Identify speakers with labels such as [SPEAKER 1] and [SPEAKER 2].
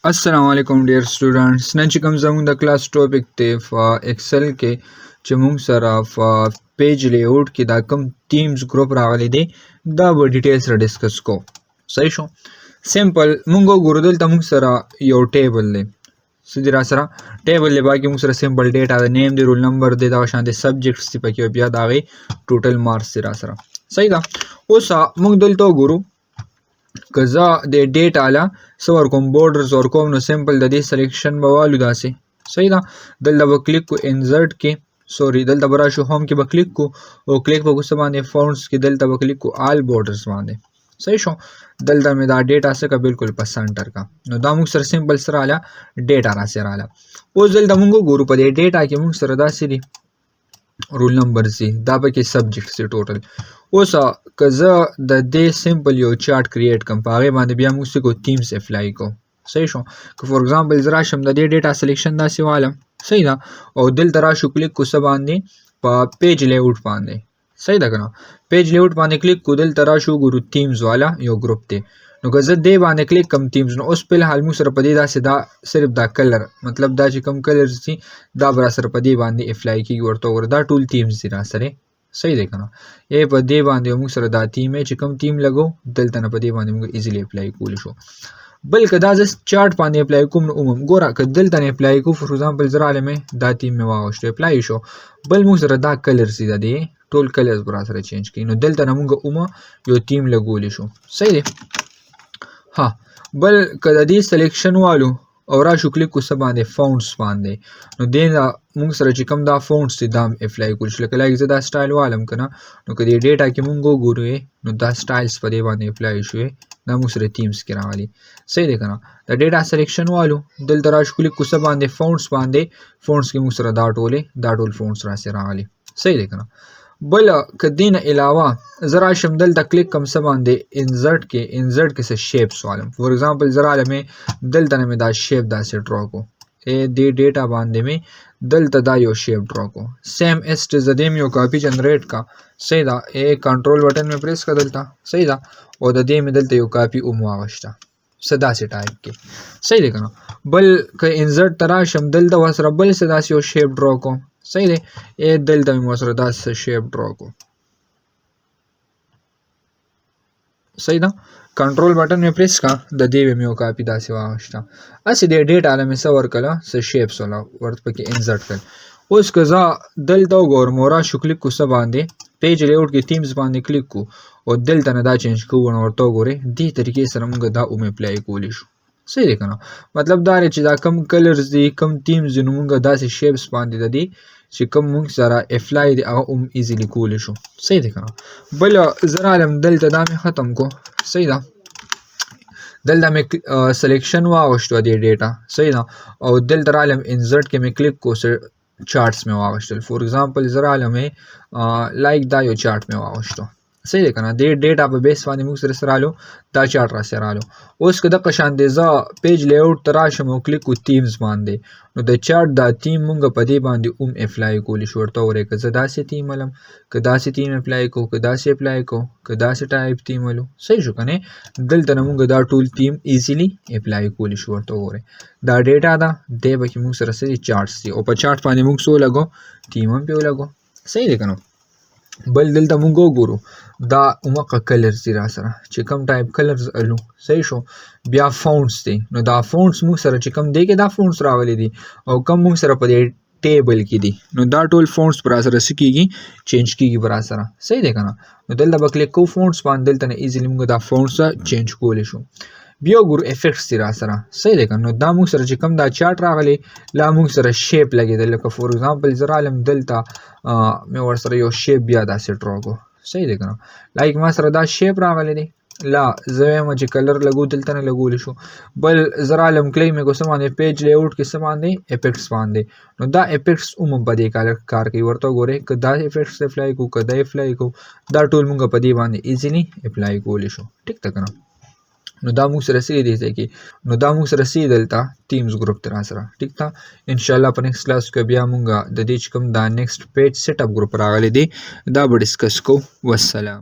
[SPEAKER 1] अस्सलाम वालेकुम dear students none چې کوم زموږ د کلاس ټاپک ته ایکسل کې چې موږ سره پیج لیاوټ کې دا کوم ټیمز ګروپ راغلي دي دا به ډیټیل سره ډیسکس کو صحیح شو سمپل موږ ګورو دلته موږ سره یو ټیبل دی سدي را سره ټیبل دی باقي موږ سره سمپل ډیټا د نیم دی رول نمبر دی دا شان دي سبجیکټس دی پکې بیا دا غي ټوټل مارکس دی را سره صحیح ده اوس موږ دلته ګورو که زه د ډیټا له څه ورکوم بورډرز ورکوم نو سمپل د دې سلیکشن به والو داسې صحیح ده دلته به کلیک کو انزرټ کې سوري دلته به راشو هوم کې به کلیک کو او کلیک به کوڅه باندې فونټس کې دلته به کلیک کو آل بورډرز باندې صحیح شو دلته مې دا ډیټا څخه بالکل په سنټر کا نو دا موږ سره سمپل سره اله ډیټا را سره اله اوس دلته موږ ګورو په دې ډیټا کې موږ سره داسې دي رول نمبر سي دا به کې سبجیکټ سي ټوټل اوس که زه د دې سمپل یو چارت کریټ کوم په هغه باندې بیا موږ څه کو تیمز اپلای کو صحیح شو که فور ایگزامپل زه راشم د دې ډیټا سلیکشن داسې والم صحیح ده او دلته راشو کلیک کو څه باندې په پیج لیاوټ باندې صحیح ده کنه پیج لیاوټ باندې کلیک کو دلته راشو ګورو تیمز والا یو ګروپ دی نو که زه دې باندې کلیک کوم تیمز نو اوس په حال موږ سره په دې داسې دا صرف دا کلر مطلب دا چې کوم کلرز دي دا بر سره په دې باندې اپلای کیږي ورته ور دا ټول تیمز دي را سره صحیح دی کنه ای په دې باندې موږ سره دا تیم چې کوم تیم لګو دلته نه په دې باندې موږ ایزیلی اپلای کول شو بلکې دا ز چارت باندې اپلای کوم نو عموم ګوره که دلته نه اپلای کو فور ایگزامپل زرا علمه دا تیم مې واغشته اپلای شو بل موږ سره دا کلرز دي ټول کلرز بر سره چینج کړي نو دلته نه موږ یو تیم لګول شو صحیح دی ها بل کله دې سلیکشن والو او راشو کلیک کو څه باندې فونټس باندې نو دې موږ سره چې کوم دا فونټس دي دا اپلای کول شي لکه زه دا سټایل والم کنه نو کدی ډیټا کې موږ ګورو نو دا سټایلز په دې باندې اپلای شوی دا موږ سره تیمز کې راغلي صحیح دی کنه دا ډیټا سلیکشن والو دلته راشو کلیک کو څه باندې فونټس کې موږ سره دا ټول فونټس را سره راغلي صحیح دی کنه بل کدین علاوه زرا شمدل د کلیک کم څه باندې انزرټ کې څه شیپس والم فور ایگزامپل زرا لمه دلته مې دا شیپ داسې ډرا کو ا دې ډیټا باندې مې دلته دا یو شیپ ډرا کو سیم اس ټ زدیم یو کاپی جنریټ کا صحیح دا ا کنټرول بٹن مې پریس کړ دلته صحیح دا او د دې مې دلته یو کاپی واغشته صدا سي ټایپ کې صحیح دی کنه بل ک انزرټ ترا شمدل د وسره بل صدا سي یو شیپ ډرا کو صحیح دی ا دلته مې وسره دا شیپ ډرا کو صحیح ده کنټرول بٹن مې پریس کا د دې مې یو کاپی داسې واغشته اسی د ډیټا لمه څه ورکړه څه شیپس ولا ورته پکې انزرټ کړ اوس که زه دلته وګورم مورا شو کلیک کو څه باندې پیج لیاوټ کې تیمز باندې کلیک کو او دلته نه دا چینج کوو نو ورته وګورئ دې طریقې سره موږ دا اپلای کولی شو صحیح دی کنه مطلب دا چې دا کم کلرز دي کم تیمز نو موږ داسې شیپس باندې د دې چې کوم موږ سره اپلای دی هغه ایزیلی کولی شو صحیح دی کنه بل زرا علم دلته دا مې ختم کو صحیح ده دلته مې سلیکشن واغشتو دی ډیټا صحیح ده او دلته علم انزرټ کې مې کلیک کو چارټس مې واغشتل فور ایگزامپل زرا علم لایک دا یو چارت مې واغشتو صحیح دی کنه دې ډیټا په بیس باندې موږ سره رالو دا چارت را سره رالو اوس که د قشان دې ز پیج لیاوټ تراشم او کلیک کو تیمز باندې نو د چارت دا تیم موږ په دې باندې اپلای کولی شو ورته ورې که زه داسې تیم علم که داسې تیم اپلای کو که داسې اپلای کو که داسې ټایپ تیم ولو صحیح شو کنه دلته موږ دا ټول تیم ایزیلی اپلای کولی شو ورته ورې دا ډیټا دا دې به موږ سره سړي چارتس دي او په چارت باندې موږ سو لګو تیم هم په لګو صحیح دی کنه بل دلته موږ وګورو دا عمقه کلرز دي را سره چې کوم ټایپ کلرز الو صحیح شو بیا فونټس دي نو دا فونټس موږ سره چې کوم دی کې دا فونټس راغلي دي او کوم موږ سره په دې ټیبل کې دي نو دا ټول فونټس پر سره سکیږي چینج کیږي پر سره صحیح دی کنه نو دلته به کلیک کو فونټس باندې دلته نه ایزیلی موږ دا فونټس چینج کولی شو بیا ګور افیکټس دي را سره صحیح دی کنه نو دا موږ سره چې کوم دا چارت راغلی لا موږ سره شیپ لګیدل لکه فور ایگزامپل زرا علم دلته مې ور سره یو شیپ بیا داسې ډرا کو صحیح دی کنه لایک ما سره دا شیپ راغلی دی لا زه ما چې کلر لګو دلته نه لګول شو بل زرا علم کلی مې کوم باندې پیج لیاوټ کې څه باندې افیکټس باندې نو دا افیکټس عموم په دې کار کوي ورته ګوره که دا افیکټس اپلای کو که دا اپلای کو دا ټول موږ په دې باندې ایزیلی اپلای کولی شو ټیک ده کنه نو دا موږ سره سي دي چې نو دا موږ سره سي دلته ټیمز ګروپ تر سره ټیک تا ان شاء الله په نیکسټ کلاس کې بیا موږ د دې کوم دا نیکسټ پیج سیټ اپ ګروپ راغلي دي دا به ډیسکس کو والسلام